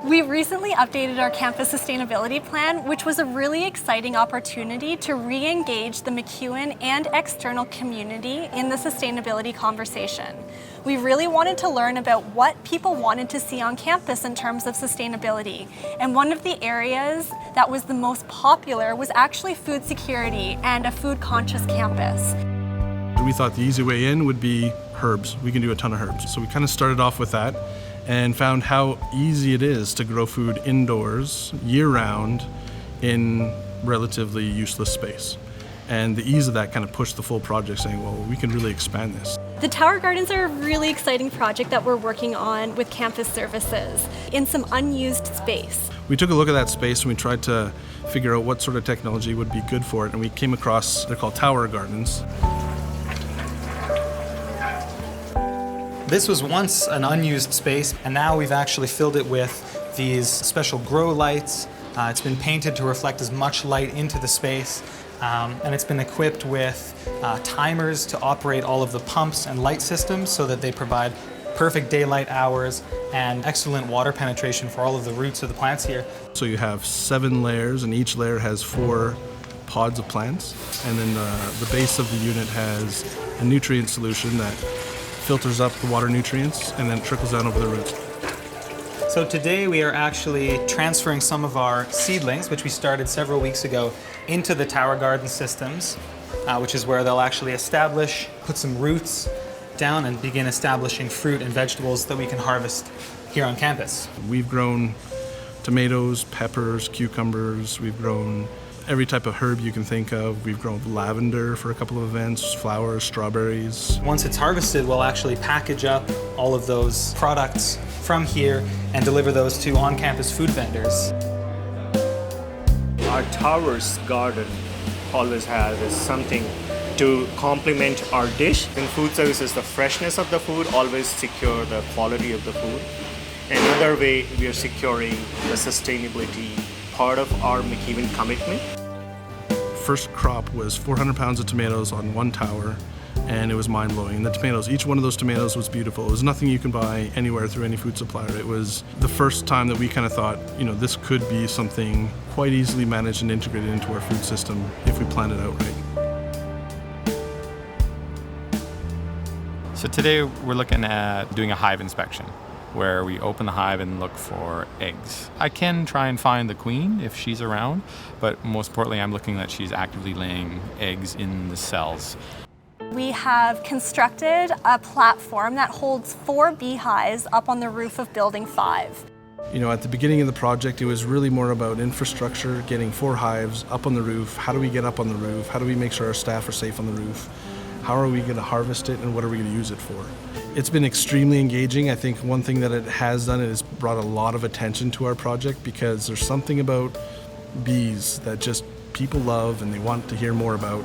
We recently updated our campus sustainability plan, which was a really exciting opportunity to re-engage the MacEwan and external community in the sustainability conversation. We really wanted to learn about what people wanted to see on campus in terms of sustainability. And one of the areas that was the most popular was actually food security and a food-conscious campus. We thought the easy way in would be herbs. We can do a ton of herbs. So we kind of started off with that and found how easy it is to grow food indoors, year-round, in relatively useless space. And the ease of that kind of pushed the full project, saying, well, we can really expand this. The Tower Gardens are a really exciting project that we're working on with campus services in some unused space. We took a look at that space and we tried to figure out what sort of technology would be good for it, and we came across, they're called Tower Gardens. This was once an unused space, and now we've actually filled it with these special grow lights. It's been painted to reflect as much light into the space, and it's been equipped with timers to operate all of the pumps and light systems so that they provide perfect daylight hours and excellent water penetration for all of the roots of the plants here. So you have 7 layers, and each layer has 4 pods of plants, and then the base of the unit has a nutrient solution that filters up the water nutrients and then trickles down over the roots. So today we are actually transferring some of our seedlings, which we started several weeks ago, into the Tower Garden systems, which is where they'll actually establish, put some roots down and begin establishing fruit and vegetables that we can harvest here on campus. We've grown tomatoes, peppers, cucumbers, we've grown every type of herb you can think of. We've grown lavender for a couple of events, flowers, strawberries. Once it's harvested, we'll actually package up all of those products from here and deliver those to on-campus food vendors. Our Towers Garden always has something to complement our dish. In food services, the freshness of the food always secure the quality of the food. Another way we are securing the sustainability part of our MacEwan commitment. First crop was 400 pounds of tomatoes on one tower, and it was mind-blowing. And the tomatoes, each one of those tomatoes was beautiful. It was nothing you can buy anywhere through any food supplier. It was the first time that we kind of thought, this could be something quite easily managed and integrated into our food system if we planned it out right. So today we're looking at doing a hive inspection, where we open the hive and look for eggs. I can try and find the queen if she's around, but most importantly, I'm looking that she's actively laying eggs in the cells. We have constructed a platform that holds 4 beehives up on the roof of Building 5. At the beginning of the project, it was really more about infrastructure, getting 4 hives up on the roof. How do we get up on the roof? How do we make sure our staff are safe on the roof? How are we going to harvest it, and what are we going to use it for? It's been extremely engaging. I think one thing that it has done is brought a lot of attention to our project, because there's something about bees that just people love and they want to hear more about,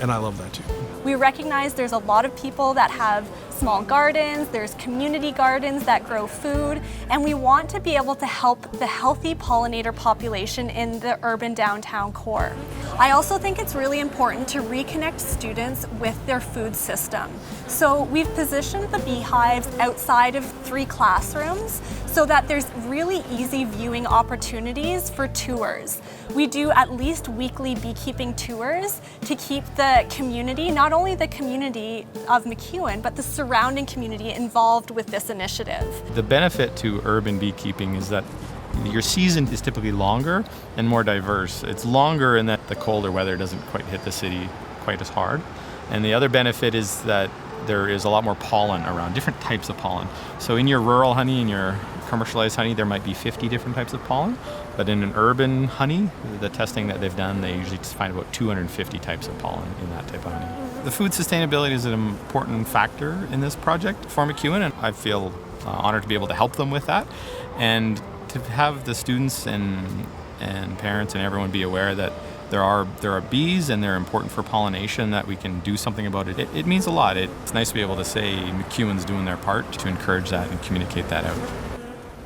and I love that too. We recognize there's a lot of people that have small gardens, there's community gardens that grow food, and we want to be able to help the healthy pollinator population in the urban downtown core. I also think it's really important to reconnect students with their food system. So we've positioned the beehives outside of 3 classrooms so that there's really easy viewing opportunities for tours. We do at least weekly beekeeping tours to keep the community, not only the community of MacEwan, but the surrounding community involved with this initiative. The benefit to urban beekeeping is that your season is typically longer and more diverse. It's longer in that the colder weather doesn't quite hit the city quite as hard. And the other benefit is that there is a lot more pollen around, different types of pollen. So in your rural honey, in your commercialized honey, there might be 50 different types of pollen. But in an urban honey, the testing that they've done, they usually find about 250 types of pollen in that type of honey. The food sustainability is an important factor in this project for MacEwan, and I feel honored to be able to help them with that. And to have the students and parents and everyone be aware that there are bees and they're important for pollination, that we can do something about it. It means a lot. It's nice to be able to say MacEwan's doing their part to encourage that and communicate that out.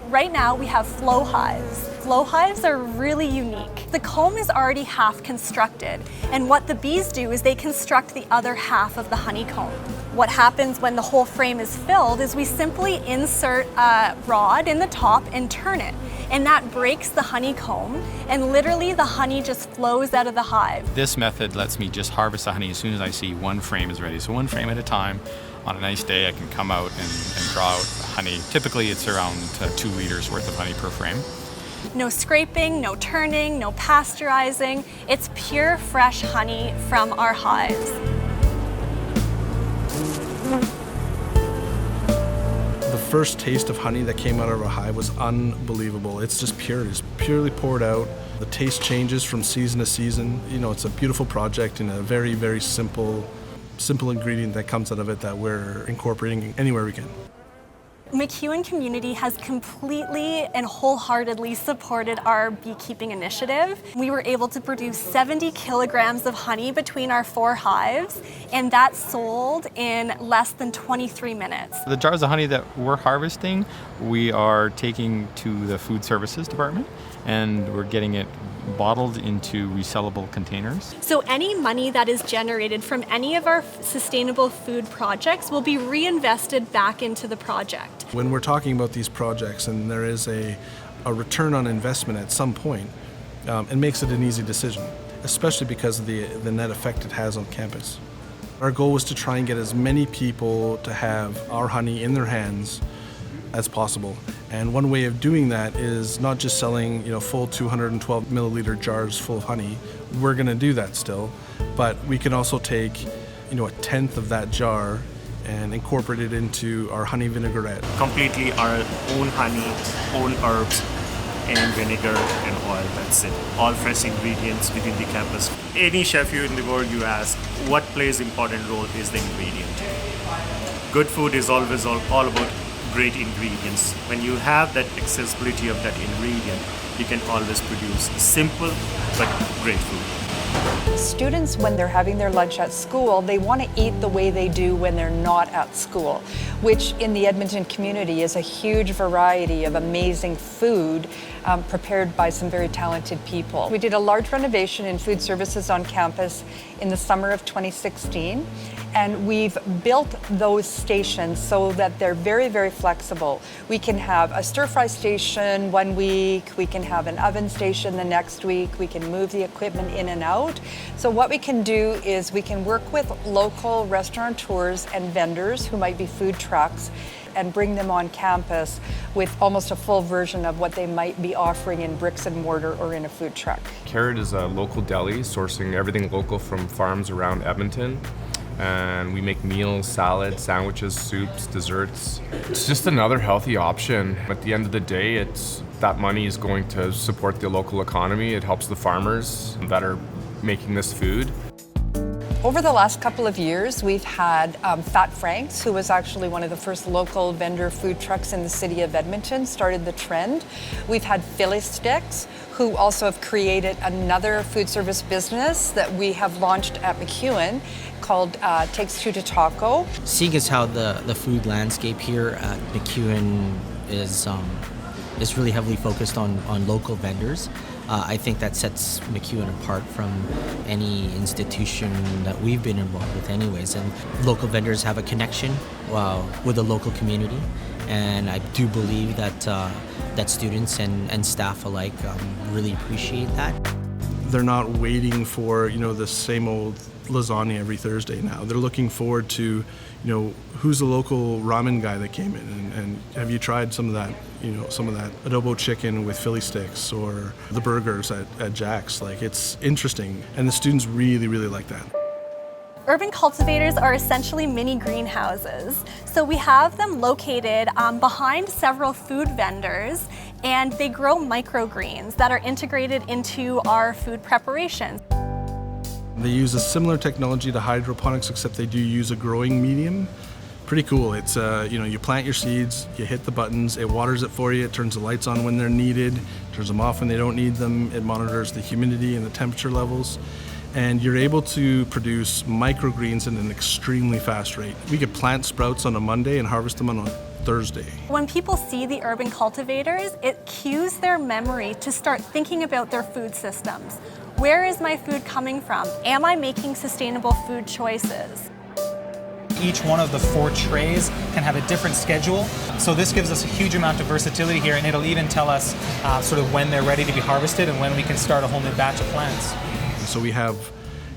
Right now we have flow hives. Flow hives are really unique. The comb is already half constructed, and what the bees do is they construct the other half of the honeycomb. What happens when the whole frame is filled is we simply insert a rod in the top and turn it. and that breaks the honeycomb, and literally the honey just flows out of the hive. This method lets me just harvest the honey as soon as I see one frame is ready. So one frame at a time. On a nice day, I can come out and draw out honey. Typically, it's around 2 liters worth of honey per frame. No scraping, no turning, no pasteurizing. It's pure, fresh honey from our hives. The first taste of honey that came out of our hive was unbelievable. It's just pure. It's purely poured out. The taste changes from season to season. You know, it's a beautiful project and a very, very simple ingredient that comes out of it that we're incorporating anywhere we can. MacEwan community has completely and wholeheartedly supported our beekeeping initiative. We were able to produce 70 kilograms of honey between our 4 hives, and that sold in less than 23 minutes. The jars of honey that we're harvesting, we are taking to the food services department, and we're getting it bottled into resellable containers. So any money that is generated from any of our sustainable food projects will be reinvested back into the project. When we're talking about these projects and there is a return on investment at some point, it makes it an easy decision, especially because of the net effect it has on campus. Our goal was to try and get as many people to have our honey in their hands as possible. And one way of doing that is not just selling, full 212 milliliter jars full of honey. We're going to do that still, but we can also take, a tenth of that jar and incorporate it into our honey vinaigrette. Completely our own honey, own herbs, and vinegar and oil. That's it. All fresh ingredients within the campus. Any chef you in the world you ask, what plays important role is the ingredient. Good food is always all about great ingredients. When you have that accessibility of that ingredient, you can always produce simple but great food. Students, when they're having their lunch at school, they want to eat the way they do when they're not at school, which in the Edmonton community is a huge variety of amazing food prepared by some very talented people. We did a large renovation in food services on campus in the summer of 2016. And we've built those stations so that they're very, very flexible. We can have a stir-fry station one week, we can have an oven station the next week, we can move the equipment in and out. So what we can do is we can work with local restaurateurs and vendors who might be food trucks and bring them on campus with almost a full version of what they might be offering in bricks and mortar or in a food truck. Carrot is a local deli sourcing everything local from farms around Edmonton. And we make meals, salads, sandwiches, soups, desserts. It's just another healthy option. At the end of the day, that money is going to support the local economy. It helps the farmers that are making this food. Over the last couple of years, we've had Fat Frank's, who was actually one of the first local vendor food trucks in the city of Edmonton, started the trend. We've had Philly Sticks, who also have created another food service business that we have launched at MacEwan called Takes Two to Taco. Seeing as how the food landscape here at MacEwan is really heavily focused on local vendors, I think that sets MacEwan apart from any institution that we've been involved with anyways. And local vendors have a connection with the local community, and I do believe that students and staff alike really appreciate that. They're not waiting for, the same old lasagna every Thursday now. They're looking forward to, who's the local ramen guy that came in, and have you tried some of that, some of that adobo chicken with Philly sticks or the burgers at Jack's. Like, it's interesting, and the students really, really like that. Urban cultivators are essentially mini greenhouses. So we have them located behind several food vendors, and they grow microgreens that are integrated into our food preparation. They use a similar technology to hydroponics, except they do use a growing medium. Pretty cool. It's, you plant your seeds, you hit the buttons, it waters it for you, it turns the lights on when they're needed, turns them off when they don't need them, it monitors the humidity and the temperature levels. And you're able to produce microgreens at an extremely fast rate. We could plant sprouts on a Monday and harvest them on a Thursday. When people see the urban cultivators, it cues their memory to start thinking about their food systems. Where is my food coming from? Am I making sustainable food choices? Each one of the 4 trays can have a different schedule. So this gives us a huge amount of versatility here, and it'll even tell us sort of when they're ready to be harvested and when we can start a whole new batch of plants. So we have,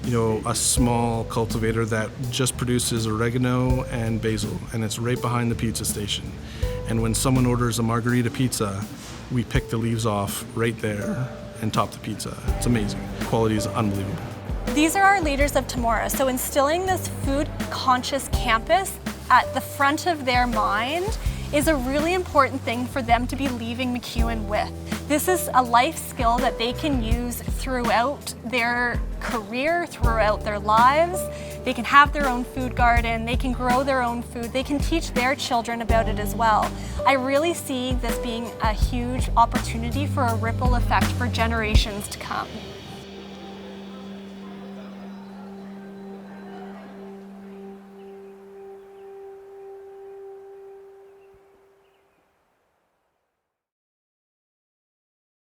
a small cultivator that just produces oregano and basil, and it's right behind the pizza station. And when someone orders a margarita pizza, we pick the leaves off right there and top the pizza. It's amazing. Quality is unbelievable. These are our leaders of tomorrow. So instilling this food-conscious campus at the front of their mind is a really important thing for them to be leaving MacEwan with. This is a life skill that they can use throughout their career, throughout their lives. They can have their own food garden, they can grow their own food, they can teach their children about it as well. I really see this being a huge opportunity for a ripple effect for generations to come.